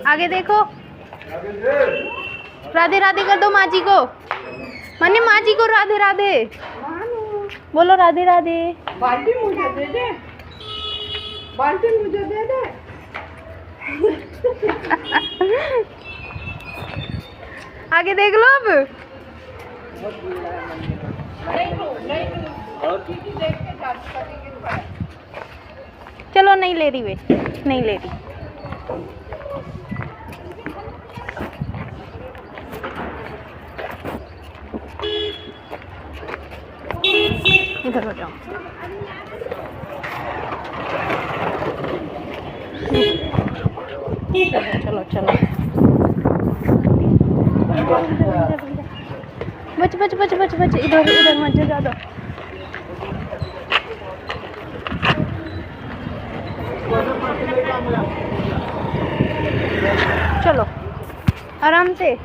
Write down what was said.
आगे देखो। राधे राधे कर दो माँ जी को। मन्नी माँ जी को राधे राधे बोलो। राधे राधे। बाल्टी मुझे दे दे, बाल्टी मुझे दे दे। आगे देख लो अब। चलो नहीं ले रही वे, नहीं ले रही। इधर हो जाओ। चलो चलो बच बच बच बच बच। इधर इधर मत जा ज्यादा। चलो आराम से।